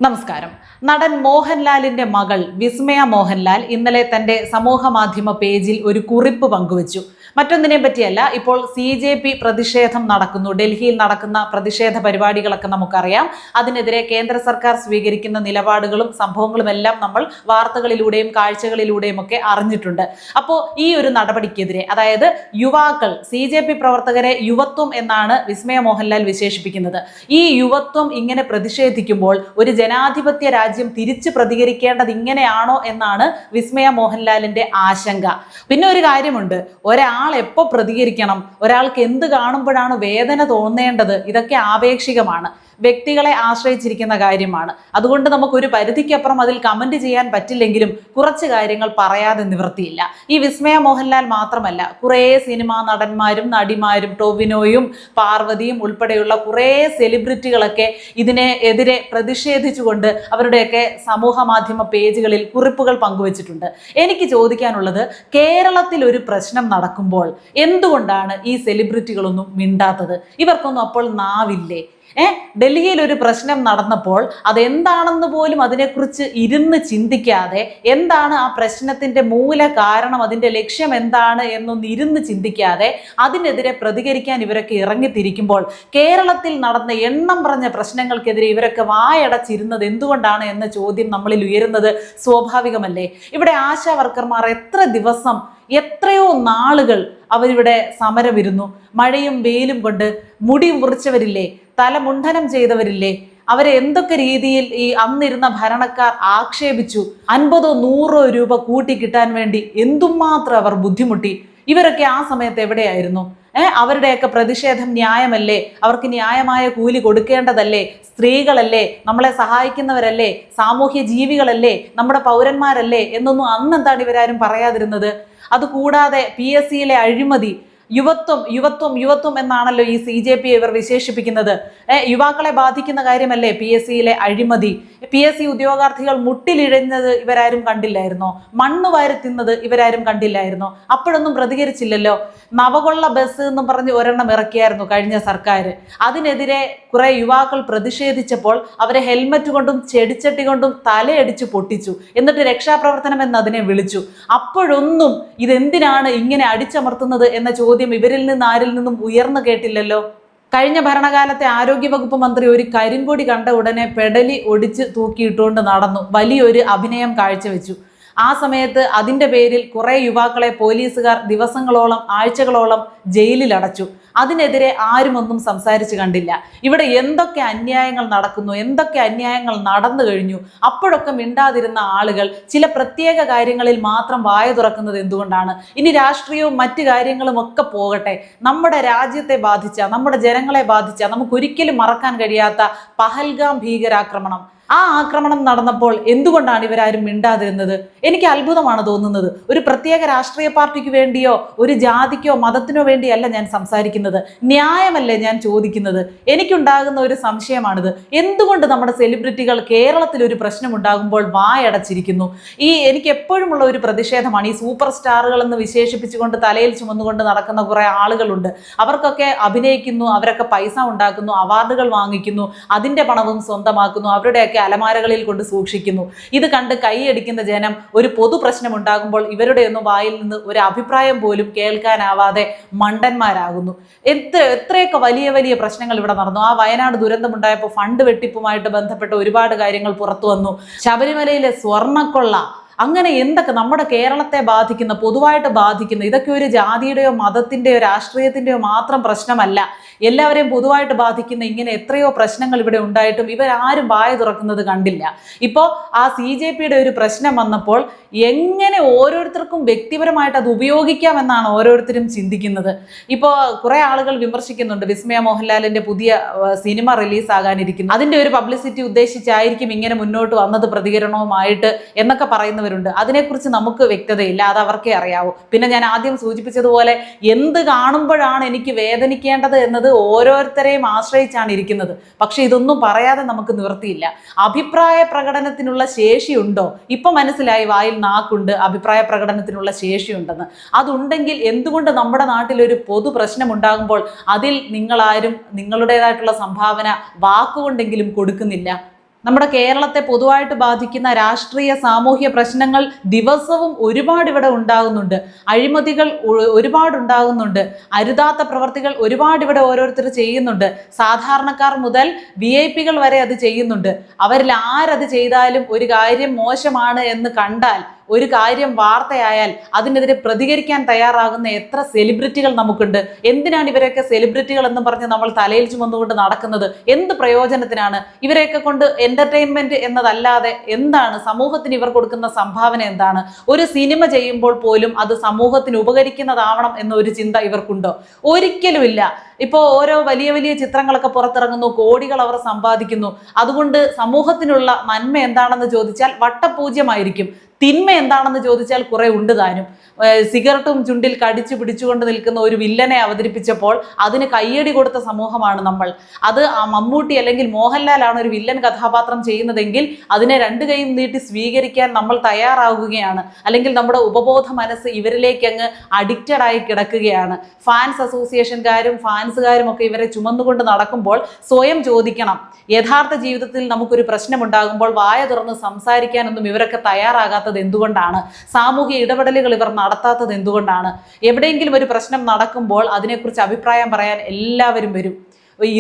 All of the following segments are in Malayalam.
നമസ്കാരം. നടൻ മോഹൻലാലിന്റെ മകൾ വിസ്മയ മോഹൻലാൽ ഇന്നലെ തന്റെ സമൂഹ മാധ്യമ പേജിൽ ഒരു കുറിപ്പ് പങ്കുവച്ചു. മറ്റൊന്നിനെ പറ്റിയല്ല, ഇപ്പോൾ CJP പ്രതിഷേധം നടക്കുന്നു. ഡൽഹിയിൽ നടക്കുന്ന പ്രതിഷേധ പരിപാടികളൊക്കെ നമുക്കറിയാം. അതിനെതിരെ കേന്ദ്ര സർക്കാർ സ്വീകരിക്കുന്ന നിലപാടുകളും സംഭവങ്ങളും എല്ലാം നമ്മൾ വാർത്തകളിലൂടെയും കാഴ്ചകളിലൂടെയും ഒക്കെ അറിഞ്ഞിട്ടുണ്ട്. അപ്പോൾ ഈ ഒരു നടപടിക്കെതിരെ, അതായത് യുവാക്കൾ, CJP പ്രവർത്തകരെ യുവത്വം എന്നാണ് വിസ്മയ മോഹൻലാൽ വിശേഷിപ്പിക്കുന്നത്. ഈ യുവത്വം ഇങ്ങനെ പ്രതിഷേധിക്കുമ്പോൾ ഒരു ജനാധിപത്യ രാജ്യം തിരിച്ചു പ്രതികരിക്കേണ്ടത് ഇങ്ങനെയാണോ എന്നാണ് വിസ്മയ മോഹൻലാലിന്റെ ആശങ്ക. പിന്നെ ഒരു കാര്യമുണ്ട്, ഒരാൾ എപ്പോ പ്രതികരിക്കണം, ഒരാൾക്ക് എന്ത് കാണുമ്പോഴാണ് വേദന തോന്നേണ്ടത്, ഇതൊക്കെ ആപേക്ഷികമാണ്, വ്യക്തികളെ ആശ്രയിച്ചിരിക്കുന്ന കാര്യമാണ്. അതുകൊണ്ട് നമുക്കൊരു പരിധിക്കപ്പുറം അതിൽ കമന്റ് ചെയ്യാൻ പറ്റില്ലെങ്കിലും കുറച്ച് കാര്യങ്ങൾ പറയാതെ നിവൃത്തിയില്ല. ഈ വിസ്മയ മോഹൻലാൽ മാത്രമല്ല, കുറേ സിനിമാ നടന്മാരും നടിമാരും, ടൊവിനോയും പാർവതിയും ഉൾപ്പെടെയുള്ള കുറേ സെലിബ്രിറ്റികളൊക്കെ ഇതിനെതിരെ പ്രതിഷേധിച്ചുകൊണ്ട് അവരുടെയൊക്കെ സമൂഹ മാധ്യമ പേജുകളിൽ കുറിപ്പുകൾ പങ്കുവച്ചിട്ടുണ്ട്. എനിക്ക് ചോദിക്കാനുള്ളത്, കേരളത്തിൽ ഒരു പ്രശ്നം നടക്കുമ്പോൾ എന്തുകൊണ്ടാണ് ഈ സെലിബ്രിറ്റികളൊന്നും മിണ്ടാത്തത്? ഇവർക്കൊന്നും അപ്പോൾ നാവില്ലേ? ഡൽഹിയിൽ ഒരു പ്രശ്നം നടന്നപ്പോൾ അതെന്താണെന്ന് പോലും അതിനെക്കുറിച്ച് ഇരുന്ന് ചിന്തിക്കാതെ, എന്താണ് ആ പ്രശ്നത്തിന്റെ മൂല കാരണം, അതിന്റെ ലക്ഷ്യം എന്താണ് എന്നൊന്ന് ഇരുന്ന് ചിന്തിക്കാതെ അതിനെതിരെ പ്രതികരിക്കാൻ ഇവരൊക്കെ ഇറങ്ങിത്തിരിക്കുമ്പോൾ കേരളത്തിൽ നടന്ന എണ്ണം പറഞ്ഞ പ്രശ്നങ്ങൾക്കെതിരെ ഇവരൊക്കെ വായടച്ചിരുന്നത് എന്തുകൊണ്ടാണ് എന്ന ചോദ്യം നമ്മളിൽ ഉയരുന്നത് സ്വാഭാവികമല്ലേ? ഇവിടെ ആശാ വർക്കർമാർ എത്ര ദിവസം, എത്രയോ നാളുകൾ അവരിവിടെ സമരമിരുന്നു. മഴയും വെയിലും കൊണ്ട് മുടി മുറിച്ചവരില്ലേ, തലമുണ്ഡനം ചെയ്തവരില്ലേ, അവരെ എന്തൊക്കെ രീതിയിൽ ഈ അന്നിരുന്ന ഭരണക്കാർ ആക്ഷേപിച്ചു. 50-100 രൂപ കൂട്ടി കിട്ടാൻ വേണ്ടി എന്തുമാത്രം അവർ ബുദ്ധിമുട്ടി. ഇവരൊക്കെ ആ സമയത്ത് എവിടെയായിരുന്നു? അവരുടെയൊക്കെ പ്രതിഷേധം ന്യായമല്ലേ? അവർക്ക് ന്യായമായ കൂലി കൊടുക്കേണ്ടതല്ലേ? സ്ത്രീകളല്ലേ, നമ്മളെ സഹായിക്കുന്നവരല്ലേ, സാമൂഹ്യ ജീവികളല്ലേ, നമ്മുടെ പൗരന്മാരല്ലേ എന്നൊന്നും അന്നെന്താണ് ഇവരാരും പറയാതിരുന്നത്? അതുകൂടാതെ PSCയിലെ അഴിമതി, യുവത്വം യുവത്വം യുവത്വം എന്നാണല്ലോ ഈ CJP ഇവർ വിശേഷിപ്പിക്കുന്നത്. യുവാക്കളെ ബാധിക്കുന്ന കാര്യമല്ലേ PSCയിലെ അഴിമതി? PSC ഉദ്യോഗാർത്ഥികൾ മുട്ടിലിഴഞ്ഞത് ഇവരാരും കണ്ടില്ലായിരുന്നോ? മണ്ണ് വാരി തിന്നത് ഇവരാരും കണ്ടില്ലായിരുന്നോ? അപ്പോഴൊന്നും പ്രതികരിച്ചില്ലല്ലോ. നവകൊള്ള ബസ് എന്നും പറഞ്ഞ് ഒരെണ്ണം ഇറക്കിയായിരുന്നു കഴിഞ്ഞ സർക്കാർ. അതിനെതിരെ കുറെ യുവാക്കൾ പ്രതിഷേധിച്ചപ്പോൾ അവരെ ഹെൽമറ്റ് കൊണ്ടും ചെടിച്ചട്ടി കൊണ്ടും തലയടിച്ച് പൊട്ടിച്ചു. എന്നിട്ട് രക്ഷാപ്രവർത്തനം എന്ന് അതിനെ വിളിച്ചു. അപ്പോഴൊന്നും ഇതെന്തിനാണ് ഇങ്ങനെ അടിച്ചമർത്തുന്നത് എന്ന ചോദ്യം ഇവരിൽ നിന്ന് ആരിൽ നിന്നും ഉയർന്നു കേട്ടില്ലല്ലോ. കഴിഞ്ഞ ഭരണകാലത്തെ ആരോഗ്യവകുപ്പ് മന്ത്രി ഒരു കരിങ്കൊടി കണ്ട ഉടനെ പെടലി ഒടിച്ച് തൂക്കിയിട്ടുകൊണ്ട് നടന്നു, വലിയൊരു അഭിനയം കാഴ്ചവെച്ചു. ആ സമയത്ത് അതിൻ്റെ പേരിൽ കുറെ യുവാക്കളെ പോലീസുകാർ ദിവസങ്ങളോളം, ആഴ്ചകളോളം ജയിലിൽ അടച്ചു. അതിനെതിരെ ആരും ഒന്നും സംസാരിച്ചു കണ്ടില്ല. ഇവിടെ എന്തൊക്കെ അന്യായങ്ങൾ നടക്കുന്നു, എന്തൊക്കെ അന്യായങ്ങൾ നടന്നു കഴിഞ്ഞു, അപ്പോഴൊക്കെ മിണ്ടാതിരുന്ന ആളുകൾ ചില പ്രത്യേക കാര്യങ്ങളിൽ മാത്രം വായ തുറക്കുന്നത് എന്തുകൊണ്ടാണ്? ഇനി രാഷ്ട്രീയവും മറ്റു കാര്യങ്ങളും ഒക്കെ പോകട്ടെ, നമ്മുടെ രാജ്യത്തെ ബാധിച്ച, നമ്മുടെ ജനങ്ങളെ ബാധിച്ച, നമുക്കൊരിക്കലും മറക്കാൻ കഴിയാത്ത പഹൽഗാം ഭീകരാക്രമണം, ആ ആക്രമണം നടന്നപ്പോൾ എന്തുകൊണ്ടാണ് ഇവരാരും മിണ്ടാതിരുന്നത്? എനിക്ക് അത്ഭുതമാണ് തോന്നുന്നത്. ഒരു പ്രത്യേക രാഷ്ട്രീയ പാർട്ടിക്ക് വേണ്ടിയോ ഒരു ജാതിക്കോ മതത്തിനോ വേണ്ടിയല്ല ഞാൻ സംസാരിക്കുന്നത്, ന്യായമല്ലേ ഞാൻ ചോദിക്കുന്നത്. എനിക്കുണ്ടാകുന്ന ഒരു സംശയമാണിത്. എന്തുകൊണ്ട് നമ്മുടെ സെലിബ്രിറ്റികൾ കേരളത്തിൽ ഒരു പ്രശ്നം ഉണ്ടാകുമ്പോൾ വായടച്ചിരിക്കുന്നു? എനിക്ക് എപ്പോഴുമുള്ള ഒരു പ്രതിഷേധമാണ്, ഈ സൂപ്പർ സ്റ്റാറുകൾ എന്ന് വിശേഷിപ്പിച്ചുകൊണ്ട് തലയിൽ ചുമന്നുകൊണ്ട് നടക്കുന്ന കുറെ ആളുകളുണ്ട്. അവർക്കൊക്കെ അഭിനയിക്കുന്നു, അവരൊക്കെ പൈസ ഉണ്ടാക്കുന്നു, അവാർഡുകൾ വാങ്ങിക്കുന്നു, അതിൻ്റെ പണവും സ്വന്തമാക്കുന്നു, അവരുടെയൊക്കെ അലമാരകളിൽ കൊണ്ട് സൂക്ഷിക്കുന്നു. ഇത് കണ്ട് കൈയടിക്കുന്ന ജനം ഒരു പൊതു പ്രശ്നം ഉണ്ടാകുമ്പോൾ ഇവരുടെ ഒന്നും വായിൽ നിന്ന് ഒരു അഭിപ്രായം പോലും കേൾക്കാനാവാതെ മണ്ടന്മാരാകുന്നു. എത്രയൊക്കെ വലിയ വലിയ പ്രശ്നങ്ങൾ ഇവിടെ നടന്നു. ആ വയനാട് ദുരന്തമുണ്ടായപ്പോൾ ഫണ്ട് വെട്ടിപ്പുമായിട്ട് ബന്ധപ്പെട്ട ഒരുപാട് കാര്യങ്ങൾ പുറത്തു വന്നു. ശബരിമലയിലെ സ്വർണ്ണക്കൊള്ള, അങ്ങനെ എന്തൊക്കെ നമ്മുടെ കേരളത്തെ ബാധിക്കുന്ന, പൊതുവായിട്ട് ബാധിക്കുന്ന, ഇതൊക്കെ ഒരു ജാതിയുടെയോ മതത്തിൻ്റെയോ രാഷ്ട്രീയത്തിൻ്റെയോ മാത്രം പ്രശ്നമല്ല, എല്ലാവരെയും പൊതുവായിട്ട് ബാധിക്കുന്ന ഇങ്ങനെ എത്രയോ പ്രശ്നങ്ങൾ ഇവിടെ ഉണ്ടായിട്ടും ഇവരാരും വായ തുറക്കുന്നത് കണ്ടില്ല. ഇപ്പോൾ ആ CJPയുടെ ഒരു പ്രശ്നം വന്നപ്പോൾ എങ്ങനെ ഓരോരുത്തർക്കും വ്യക്തിപരമായിട്ട് അത് ഉപയോഗിക്കാമെന്നാണ് ഓരോരുത്തരും ചിന്തിക്കുന്നത്. ഇപ്പോൾ കുറെ ആളുകൾ വിമർശിക്കുന്നുണ്ട്, വിസ്മയ മോഹൻലാലിന്റെ പുതിയ സിനിമ റിലീസാകാനിരിക്കുന്നു, അതിൻ്റെ ഒരു പബ്ലിസിറ്റി ഉദ്ദേശിച്ചായിരിക്കും ഇങ്ങനെ മുന്നോട്ട് വന്നത് പ്രതികരണവുമായിട്ട് എന്നൊക്കെ പറയുന്നവരുണ്ട്. അതിനെക്കുറിച്ച് നമുക്ക് വ്യക്തതയില്ല, അത് അവർക്കേ അറിയാവൂ. പിന്നെ ഞാൻ ആദ്യം സൂചിപ്പിച്ചതുപോലെ എന്ത് കാണുമ്പോഴാണ് എനിക്ക് വേദനിക്കേണ്ടത് എന്നത് ഓരോരുത്തരെയും ആശ്രയിച്ചാണ് ഇരിക്കുന്നത്. പക്ഷെ ഇതൊന്നും പറയാതെ നമുക്ക് നിവൃത്തിയില്ല. അഭിപ്രായ പ്രകടനത്തിനുള്ള ശേഷിയുണ്ടോ? ഇപ്പൊ മനസ്സിലായി, വായിൽ നാക്കുണ്ട്, അഭിപ്രായ പ്രകടനത്തിനുള്ള ശേഷിയുണ്ടെന്ന്. അതുണ്ടെങ്കിൽ എന്തുകൊണ്ട് നമ്മുടെ നാട്ടിൽ ഒരു പൊതു പ്രശ്നം ഉണ്ടാകുമ്പോൾ അതിൽ നിങ്ങളാരും നിങ്ങളുടേതായിട്ടുള്ള സംഭാവന വാക്കുകൊണ്ടെങ്കിലും കൊടുക്കുന്നില്ല? നമ്മുടെ കേരളത്തെ പൊതുവായിട്ട് ബാധിക്കുന്ന രാഷ്ട്രീയ സാമൂഹ്യ പ്രശ്നങ്ങൾ ദിവസവും ഒരുപാട് ഇവിടെ ഉണ്ടാകുന്നുണ്ട്. അഴിമതികൾ ഒരുപാട് ഉണ്ടാകുന്നുണ്ട്. അരുതാത്ത പ്രവർത്തികൾ ഒരുപാട് ഇവിടെ ഓരോരുത്തർ ചെയ്യുന്നുണ്ട്. സാധാരണക്കാർ മുതൽ VIP വരെ അത് ചെയ്യുന്നുണ്ട്. അവരിൽ ആരത് ചെയ്താലും ഒരു കാര്യം മോശമാണ് എന്ന് കണ്ടാൽ, ഒരു കാര്യം വാർത്തയായാൽ അതിനെതിരെ പ്രതികരിക്കാൻ തയ്യാറാകുന്ന എത്ര സെലിബ്രിറ്റികൾ നമുക്കുണ്ട്. എന്തിനാണ് ഇവരെയൊക്കെ സെലിബ്രിറ്റികൾ എന്ന് പറഞ്ഞ് നമ്മൾ തലയിൽ ചുമന്നുകൊണ്ട് നടക്കുന്നത്? എന്ത് പ്രയോജനത്തിനാണ്? ഇവരെയൊക്കെ കൊണ്ട് എന്റർടൈൻമെന്റ് എന്നതല്ലാതെ എന്താണ് സമൂഹത്തിന് ഇവർ കൊടുക്കുന്ന സംഭാവന? എന്താണ്? ഒരു സിനിമ ചെയ്യുമ്പോൾ പോലും അത് സമൂഹത്തിന് ഉപകരിക്കുന്നതാവണം എന്നൊരു ചിന്ത ഇവർക്കുണ്ടോ? ഒരിക്കലുമില്ല. ഇപ്പോൾ ഓരോ വലിയ വലിയ ചിത്രങ്ങളൊക്കെ പുറത്തിറങ്ങുന്നു, കോടികൾ അവർ സമ്പാദിക്കുന്നു. അതുകൊണ്ട് സമൂഹത്തിനുള്ള നന്മ എന്താണെന്ന് ചോദിച്ചാൽ വട്ടപൂജ്യമായിരിക്കും. തിന്മ എന്താണെന്ന് ചോദിച്ചാൽ കുറെ ഉണ്ട് താനും. സിഗരറ്റും ചുണ്ടിൽ കടിച്ചു പിടിച്ചുകൊണ്ട് നിൽക്കുന്ന ഒരു വില്ലനെ അവതരിപ്പിച്ചപ്പോൾ അതിന് കയ്യടി കൊടുത്ത സമൂഹമാണ് നമ്മൾ. അത് മമ്മൂട്ടി അല്ലെങ്കിൽ മോഹൻലാലാണ് ഒരു വില്ലൻ കഥാപാത്രം ചെയ്യുന്നതെങ്കിൽ അതിനെ രണ്ട് കൈയും നീട്ടി സ്വീകരിക്കാൻ നമ്മൾ തയ്യാറാവുകയാണ്. അല്ലെങ്കിൽ നമ്മുടെ ഉപബോധ മനസ്സ് ഇവരിലേക്ക് അങ്ങ് അഡിക്റ്റഡ് ആയി കിടക്കുകയാണ്. ഫാൻസ് അസോസിയേഷൻകാരും ഫാൻസുകാരും ഒക്കെ ഇവരെ ചുമന്നുകൊണ്ട് നടക്കുമ്പോൾ സ്വയം ചോദിക്കണം, യഥാർത്ഥ ജീവിതത്തിൽ നമുക്കൊരു പ്രശ്നമുണ്ടാകുമ്പോൾ വായ തുറന്ന് സംസാരിക്കാനൊന്നും ഇവരൊക്കെ തയ്യാറാകാത്തത് എന്തുകൊണ്ടാണ്? സാമൂഹ്യ ഇടപെടലുകൾ ഇവർ നടത്താത്തത് എന്തുകൊണ്ടാണ്? എവിടെയെങ്കിലും ഒരു പ്രശ്നം നടക്കുമ്പോൾ അതിനെക്കുറിച്ച് അഭിപ്രായം പറയാൻ എല്ലാവരും വരും.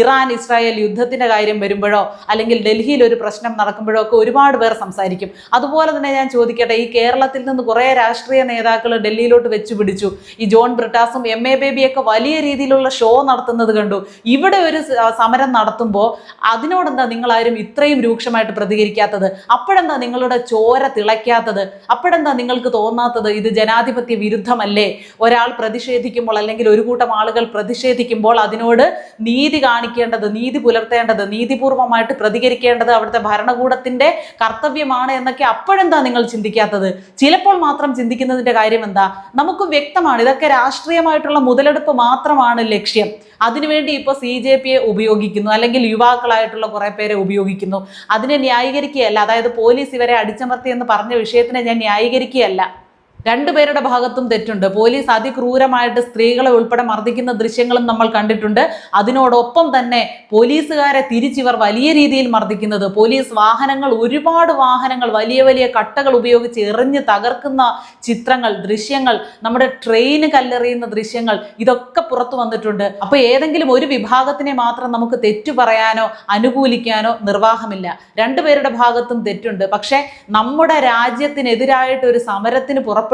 ഇറാൻ ഇസ്രായേൽ യുദ്ധത്തിന്റെ കാര്യം വരുമ്പോഴോ അല്ലെങ്കിൽ ഡൽഹിയിൽ ഒരു പ്രശ്നം നടക്കുമ്പോഴോ ഒക്കെ ഒരുപാട് പേർ സംസാരിക്കും. അതുപോലെ തന്നെ ഞാൻ ചോദിക്കട്ടെ, ഈ കേരളത്തിൽ നിന്ന് കുറേ രാഷ്ട്രീയ നേതാക്കൾ ഡൽഹിയിലോട്ട് വെച്ചു പിടിച്ചു. ഈ ജോൺ ബ്രിട്ടാസും MA ബേബിയൊക്കെ വലിയ രീതിയിലുള്ള ഷോ നടത്തുന്നത് കണ്ടു. ഇവിടെ ഒരു സമരം നടത്തുമ്പോൾ അതിനോടെന്താ നിങ്ങളാരും ഇത്രയും രൂക്ഷമായിട്ട് പ്രതികരിക്കാത്തത്? അപ്പോഴെന്താ നിങ്ങളുടെ ചോര തിളയ്ക്കാത്തത്? അപ്പോഴെന്താ നിങ്ങൾക്ക് തോന്നാത്തത് ഇത് ജനാധിപത്യ വിരുദ്ധമല്ലേ? ഒരാൾ പ്രതിഷേധിക്കുമ്പോൾ അല്ലെങ്കിൽ ഒരു കൂട്ടം ആളുകൾ പ്രതിഷേധിക്കുമ്പോൾ അതിനോട് നീതി കാണിക്കേണ്ടത്, നീതി പുലർത്തേണ്ടത്, നീതിപൂർവമായിട്ട് പ്രതികരിക്കേണ്ടത് അവിടുത്തെ ഭരണകൂടത്തിന്റെ കർത്തവ്യമാണ് എന്നൊക്കെ അപ്പോഴെന്താ നിങ്ങൾ ചിന്തിക്കാത്തത്? ചിലപ്പോൾ മാത്രം ചിന്തിക്കുന്നതിന്റെ കാര്യം എന്താ? നമുക്ക് വ്യക്തമാണ് ഇതൊക്കെ രാഷ്ട്രീയമായിട്ടുള്ള മുതലെടുപ്പ് മാത്രമാണ് ലക്ഷ്യം. അതിനുവേണ്ടി ഇപ്പോൾ CJP ഉപയോഗിക്കുന്നു, അല്ലെങ്കിൽ യുവാക്കളായിട്ടുള്ള കുറെ പേരെ ഉപയോഗിക്കുന്നു. അതിനെ ന്യായീകരിക്കുകയല്ല. അതായത് പോലീസ് ഇവരെ അടിച്ചമർത്തി എന്ന് പറഞ്ഞ വിഷയത്തിനെ ഞാൻ ന്യായീകരിക്കുകയല്ല. രണ്ടുപേരുടെ ഭാഗത്തും തെറ്റുണ്ട്. പോലീസ് അതിക്രൂരമായിട്ട് സ്ത്രീകളെ ഉൾപ്പെടെ മർദ്ദിക്കുന്ന ദൃശ്യങ്ങളും നമ്മൾ കണ്ടിട്ടുണ്ട്. അതിനോടൊപ്പം തന്നെ പോലീസുകാരെ തിരിച്ചിവർ വലിയ രീതിയിൽ മർദ്ദിക്കുന്നത്, പോലീസ് വാഹനങ്ങൾ, ഒരുപാട് വാഹനങ്ങൾ വലിയ വലിയ കട്ടകൾ ഉപയോഗിച്ച് എറിഞ്ഞ് തകർക്കുന്ന ചിത്രങ്ങൾ, ദൃശ്യങ്ങൾ, നമ്മുടെ ട്രെയിന് കല്ലെറിയുന്ന ദൃശ്യങ്ങൾ, ഇതൊക്കെ പുറത്തു വന്നിട്ടുണ്ട്. അപ്പൊ ഏതെങ്കിലും ഒരു വിഭാഗത്തിനെ മാത്രം നമുക്ക് തെറ്റു പറയാനോ അനുകൂലിക്കാനോ നിർവാഹമില്ല. രണ്ടുപേരുടെ ഭാഗത്തും തെറ്റുണ്ട്. പക്ഷെ നമ്മുടെ രാജ്യത്തിനെതിരായിട്ട് ഒരു സമരത്തിന് പുറപ്പെടുമ്പോൾ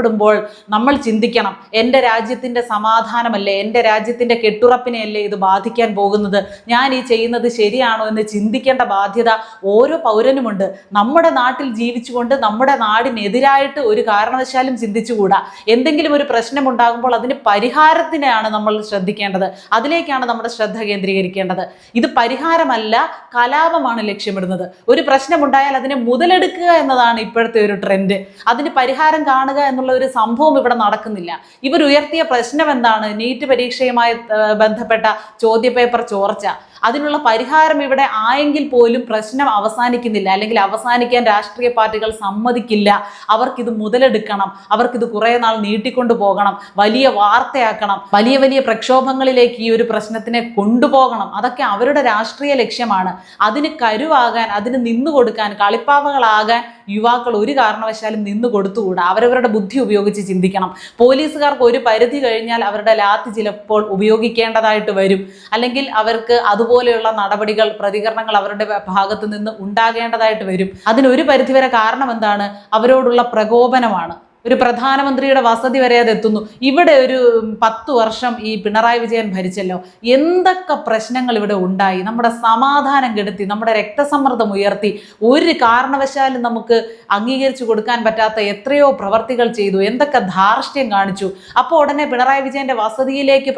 നമ്മൾ ചിന്തിക്കണം, എൻ്റെ രാജ്യത്തിൻ്റെ സമാധാനമല്ലേ, എൻ്റെ രാജ്യത്തിൻ്റെ കെട്ടുറപ്പിനെയല്ലേ ഇത് ബാധിക്കാൻ പോകുന്നത്? ഞാൻ ഈ ചെയ്യുന്നത് ശരിയാണോ എന്ന് ചിന്തിക്കേണ്ട ബാധ്യത ഓരോ പൗരനുമുണ്ട്. നമ്മുടെ നാട്ടിൽ ജീവിച്ചുകൊണ്ട് നമ്മുടെ നാടിനെതിരായിട്ട് ഒരു കാരണവശാലും ചിന്തിച്ചുകൂടാ. എന്തെങ്കിലും ഒരു പ്രശ്നം ഉണ്ടാകുമ്പോൾ അതിന് പരിഹാരത്തിനെയാണ് നമ്മൾ ശ്രദ്ധിക്കേണ്ടത്. അതിലേക്കാണ് നമ്മുടെ ശ്രദ്ധ കേന്ദ്രീകരിക്കേണ്ടത്. ഇത് പരിഹാരമല്ല, കലാപമാണ് ലക്ഷ്യമിടുന്നത്. ഒരു പ്രശ്നമുണ്ടായാൽ അതിനെ മുതലെടുക്കുക എന്നതാണ് ഇപ്പോഴത്തെ ഒരു ട്രെൻഡ്. അതിന് പരിഹാരം കാണുക എന്നുള്ള ഒരു സംഭവം ഇവിടെ നടക്കുന്നില്ല. ഇവർ ഉയർത്തിയ പ്രശ്നം എന്താണ്? നീറ്റ് പരീക്ഷയുമായി ബന്ധപ്പെട്ട ചോദ്യപേപ്പർ ചോർച്ച. അതിനുള്ള പരിഹാരം ഇവിടെ ആയെങ്കിൽ പോലും പ്രശ്നം അവസാനിക്കുന്നില്ല, അല്ലെങ്കിൽ അവസാനിക്കാൻ രാഷ്ട്രീയ പാർട്ടികൾ സമ്മതിക്കില്ല. അവർക്കിത് മുതലെടുക്കണം, അവർക്കിത് കുറേ നാൾ നീട്ടിക്കൊണ്ടു പോകണം, വലിയ വാർത്തയാക്കണം, വലിയ വലിയ പ്രക്ഷോഭങ്ങളിലേക്ക് ഈ ഒരു പ്രശ്നത്തിനെ കൊണ്ടുപോകണം. അതൊക്കെ അവരുടെ രാഷ്ട്രീയ ലക്ഷ്യമാണ്. അതിന് കരുവാകാൻ, അതിന് നിന്നുകൊടുക്കാൻ, കളിപ്പാവകളാകാൻ യുവാക്കൾ ഒരു കാരണവശാലും നിന്നു കൊടുത്തുകൂടാ. അവരവരുടെ ബുദ്ധി ഉപയോഗിച്ച് ചിന്തിക്കണം. പോലീസുകാർക്ക് ഒരു പരിധി കഴിഞ്ഞാൽ അവരുടെ ലാത്തി ചിലപ്പോൾ ഉപയോഗിക്കേണ്ടതായിട്ട് വരും, അല്ലെങ്കിൽ അവർക്ക് അതുപോലെയുള്ള നടപടികൾ, പ്രതികരണങ്ങൾ അവരുടെ ഭാഗത്ത് നിന്ന് ഉണ്ടാകേണ്ടതായിട്ട് വരും. അതിനൊരു പരിധിവരെ കാരണം എന്താണ്? അവരോടുള്ള പ്രകോപനമാണ്. ഒരു പ്രധാനമന്ത്രിയുടെ വസതി വരെ അതെത്തുന്നു. ഇവിടെ ഒരു 10 വർഷം ഈ പിണറായി വിജയൻ ഭരിച്ചല്ലോ, എന്തൊക്കെ പ്രശ്നങ്ങൾ ഇവിടെ ഉണ്ടായി. നമ്മുടെ സമാധാനം കെടുത്തി, നമ്മുടെ രക്തസമ്മർദ്ദം ഉയർത്തി, ഒരു കാരണവശാലും നമുക്ക് അംഗീകരിച്ചു കൊടുക്കാൻ പറ്റാത്ത എത്രയോ പ്രവർത്തികൾ ചെയ്തു, എന്തൊക്കെ ധാർഷ്ട്യം കാണിച്ചു. അപ്പോൾ ഉടനെ പിണറായി വിജയന്റെ വസതിയിലേക്ക്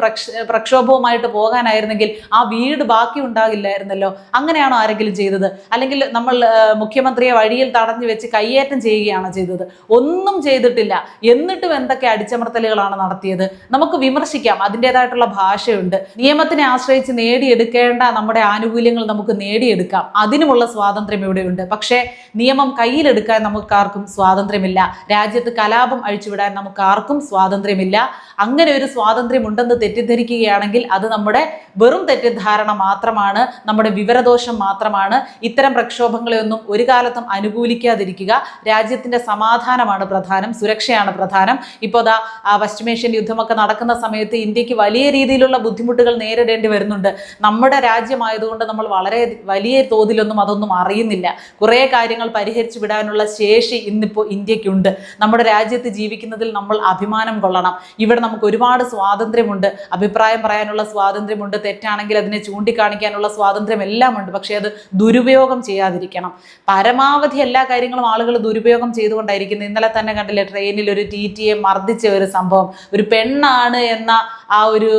പ്രക്ഷോഭവുമായിട്ട് പോകാനായിരുന്നെങ്കിൽ ആ വീട് ബാക്കി ഉണ്ടാകില്ലായിരുന്നല്ലോ. അങ്ങനെയാണോ ആരെങ്കിലും ചെയ്തത്? അല്ലെങ്കിൽ നമ്മൾ മുഖ്യമന്ത്രിയെ വഴിയിൽ തടഞ്ഞു വെച്ച് കയ്യേറ്റം ചെയ്യുകയാണോ ചെയ്തത്? ഒന്നും ചെയ്തിട്ട് എന്നിട്ടും എന്തൊക്കെ അടിച്ചമർത്തലുകളാണ് നടത്തിയത്? നമുക്ക് വിമർശിക്കാം, അതിൻ്റെതായിട്ടുള്ള ഭാഷയുണ്ട്. നിയമത്തിനെ ആശ്രയിച്ച് നേടിയെടുക്കേണ്ട നമ്മുടെ ആനുകൂല്യങ്ങൾ നമുക്ക് നേടിയെടുക്കാം, അതിനുമുള്ള സ്വാതന്ത്ര്യം ഇവിടെയുണ്ട്. പക്ഷേ നിയമം കയ്യിലെടുക്കാൻ നമുക്കാർക്കും സ്വാതന്ത്ര്യമില്ല. രാജ്യത്ത് കലാപം അഴിച്ചുവിടാൻ നമുക്കാർക്കും സ്വാതന്ത്ര്യമില്ല. അങ്ങനെ ഒരു സ്വാതന്ത്ര്യം ഉണ്ടെന്ന് തെറ്റിദ്ധരിക്കുകയാണെങ്കിൽ അത് നമ്മുടെ വെറും തെറ്റിദ്ധാരണ മാത്രമാണ്, നമ്മുടെ വിവരദോഷം മാത്രമാണ്. ഇത്തരം പ്രക്ഷോഭങ്ങളെയൊന്നും ഒരു കാലത്തും അനുകൂലിക്കാതിരിക്കുക. രാജ്യത്തിന്റെ സമാധാനമാണ് പ്രധാനം, സുരക്ഷയാണ് പ്രധാനം. ഇപ്പോൾ ദാ പശ്ചിമേഷ്യൻ യുദ്ധമൊക്കെ നടക്കുന്ന സമയത്ത് ഇന്ത്യക്ക് വലിയ രീതിയിലുള്ള ബുദ്ധിമുട്ടുകൾ നേരിടേണ്ടി വരുന്നുണ്ട്. നമ്മുടെ രാജ്യമായതുകൊണ്ട് നമ്മൾ വളരെ വലിയ തോതിലൊന്നും അതൊന്നും അറിയുന്നില്ല. കുറേ കാര്യങ്ങൾ പരിഹരിച്ചു വിടാനുള്ള ശേഷി ഇന്നിപ്പോൾ ഇന്ത്യക്കുണ്ട്. നമ്മുടെ രാജ്യത്ത് ജീവിക്കുന്നതിൽ നമ്മൾ അഭിമാനം കൊള്ളണം. ഇവിടെ നമുക്ക് ഒരുപാട് സ്വാതന്ത്ര്യമുണ്ട്, അഭിപ്രായം പറയാനുള്ള സ്വാതന്ത്ര്യമുണ്ട്, തെറ്റാണെങ്കിൽ അതിനെ ചൂണ്ടിക്കാണിക്കാനുള്ള സ്വാതന്ത്ര്യം എല്ലാം ഉണ്ട്. പക്ഷേ അത് ദുരുപയോഗം ചെയ്യാതിരിക്കണം. പരമാവധി എല്ലാ കാര്യങ്ങളും ആളുകൾ ദുരുപയോഗം ചെയ്തുകൊണ്ടായിരിക്കുന്നത്. ഇന്നലെ തന്നെ കണ്ടില്ലേ, ട്രെയിനിൽ ഒരു TTയെ മർദ്ദിച്ച ഒരു സംഭവം. ഒരു പെണ്ണാണ് എന്ന ആ ഒരു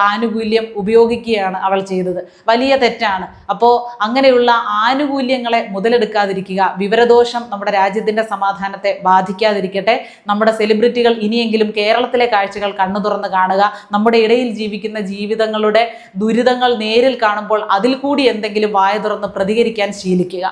ആനുകൂല്യം ഉപയോഗിക്കുകയാണ് അവൾ ചെയ്തത്. വലിയ തെറ്റാണ്. അപ്പോൾ അങ്ങനെയുള്ള ആനുകൂല്യങ്ങളെ മുതലെടുക്കാതിരിക്കുക. വിവരദോഷം നമ്മുടെ രാജ്യത്തിന്റെ സമാധാനത്തെ ബാധിക്കാതിരിക്കട്ടെ. നമ്മുടെ സെലിബ്രിറ്റികൾ ഇനിയെങ്കിലും കേരളത്തിലെ കാഴ്ചകൾ കണ്ണു തുറന്ന് കാണുക. നമ്മുടെ ഇടയിൽ ജീവിക്കുന്ന ജീവിതങ്ങളുടെ ദുരിതങ്ങൾ നേരിൽ കാണുമ്പോൾ അതിൽ കൂടി എന്തെങ്കിലും വായ തുറന്ന് പ്രതികരിക്കാൻ ശീലിക്കുക.